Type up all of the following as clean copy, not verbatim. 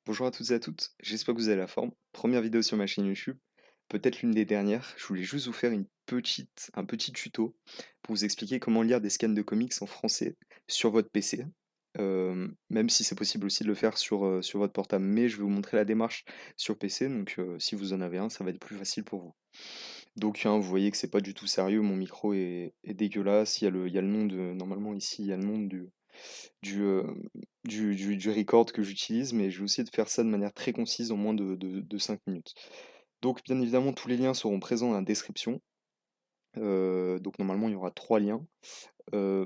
Bonjour à toutes et à toutes, j'espère que vous avez la forme. Première vidéo sur ma chaîne YouTube, peut-être l'une des dernières. Je voulais juste vous faire un petit tuto pour vous expliquer comment lire des scans de comics en français sur votre PC. Même si c'est possible aussi de le faire sur votre portable, mais je vais vous montrer la démarche sur PC, donc si vous en avez un, ça va être plus facile pour vous. Donc hein, vous voyez que c'est pas du tout sérieux, mon micro est dégueulasse, il y a le nom de, normalement ici, il y a le nom du, heu, du record que j'utilise, mais je vais essayer de faire ça de manière très concise en moins de 5 minutes. Donc bien évidemment, tous les liens seront présents dans la description. Donc normalement, il y aura 3 liens.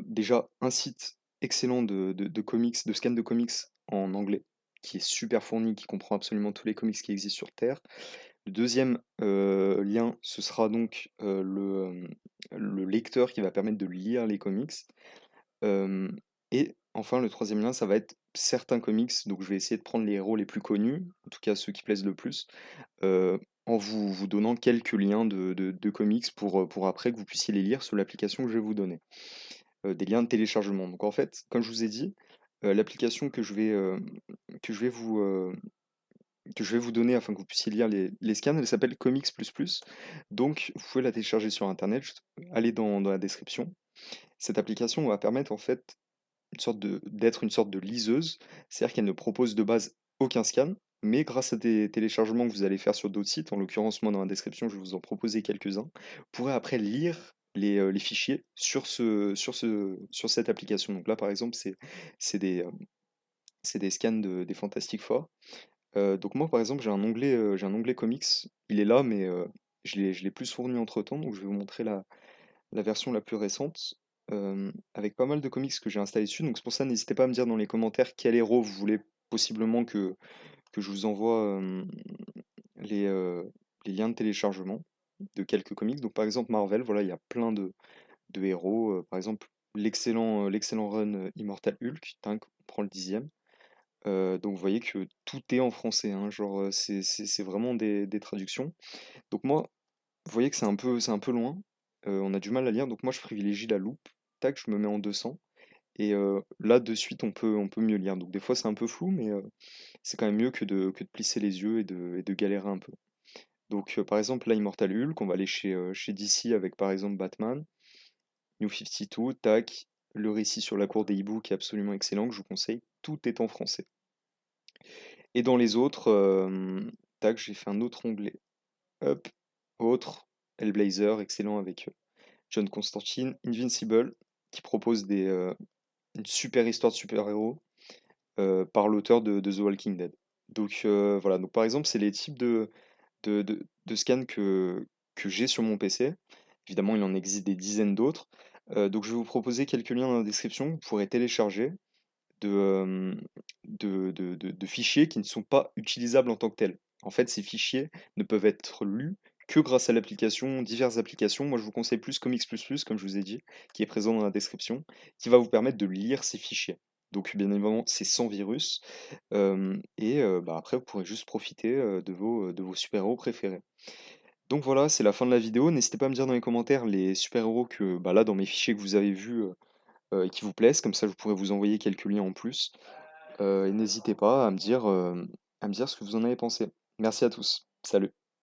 Déjà un site excellent de comics, de scan de comics en anglais, qui est super fourni, qui comprend absolument tous les comics qui existent sur terre. Le deuxième lien, ce sera donc, le lecteur qui va permettre de lire les comics. Hem et enfin le troisième lien, ça va être certains comics, donc je vais essayer de prendre les héros les plus connus, en tout cas ceux qui plaisent le plus, heu, en vous donnant quelques liens de comics pour après que vous puissiez les lire sur l'application que je vais vous donner. Des liens de téléchargement. Donc en fait, comme je vous ai dit, l'application que je vais que je vais vous donner afin que vous puissiez lire les scans, elle s'appelle Comics++. Donc vous pouvez la télécharger sur internet, juste allez dans la description. Cette application va permettre en fait d'être une sorte de liseuse, c'est-à-dire qu'elle ne propose de base aucun scan, mais grâce à des téléchargements que vous allez faire sur d'autres sites, en l'occurrence moi dans la description je vais vous en proposer quelques-uns, vous pourrez après lire les fichiers sur cette application. Donc là par exemple c'est des, c'est des scans des Fantastic Four. Donc moi par exemple j'ai un onglet comics, il est là mais je l'ai plus fourni entre temps, donc je vais vous montrer la version la plus récente, avec pas mal de comics que j'ai installés dessus, donc c'est pour ça n'hésitez pas à me dire dans les commentaires quel héros vous voulez possiblement que je vous envoie, les, heu, les liens de téléchargement de quelques comics. Donc par exemple Marvel, voilà, il y a plein de héros, par exemple l'excellent run, Immortal Hulk, tac, on prend le 10e. Donc vous voyez que tout est en français, hein, genre, c'est vraiment des traductions. Donc moi, vous voyez que c'est un peu loin, on a du mal à lire, donc moi je privilégie la loupe. Tac, je me mets en 200 et là de suite on peut mieux lire. Donc des fois c'est un peu flou, mais c'est quand même mieux que de plisser les yeux et de galérer un peu. Donc par exemple là Immortal Hulk, on va aller chez DC avec par exemple Batman, New 52, tac, le récit sur la cour des hiboux qui est absolument excellent, que je vous conseille, tout est en français. Et dans les autres, tac, j'ai fait un autre onglet, hop, autre, Hellblazer, excellent avec John Constantine, Invincible, qui propose une super histoire de super-héros par l'auteur de The Walking Dead. Donc voilà, donc par exemple, c'est les types de scans que j'ai sur mon PC. Évidemment, il en existe des dizaines d'autres. Donc je vais vous proposer quelques liens dans la description que vous pourrez télécharger de, de fichiers qui ne sont pas utilisables en tant que tels. En fait, ces fichiers ne peuvent être lus que grâce à l'application, diverses applications. Moi, je vous conseille plus Comics++, comme je vous ai dit, qui est présent dans la description, qui va vous permettre de lire ces fichiers. Donc, bien évidemment, c'est sans virus. Bah, après, vous pourrez juste profiter de vos super-héros préférés. Donc voilà, c'est la fin de la vidéo. N'hésitez pas à me dire dans les commentaires les super-héros que, bah, là, dans mes fichiers que vous avez vus, et qui vous plaisent. Comme ça, je pourrais vous envoyer quelques liens en plus. Et n'hésitez pas à me dire ce que vous en avez pensé. Merci à tous. Salut.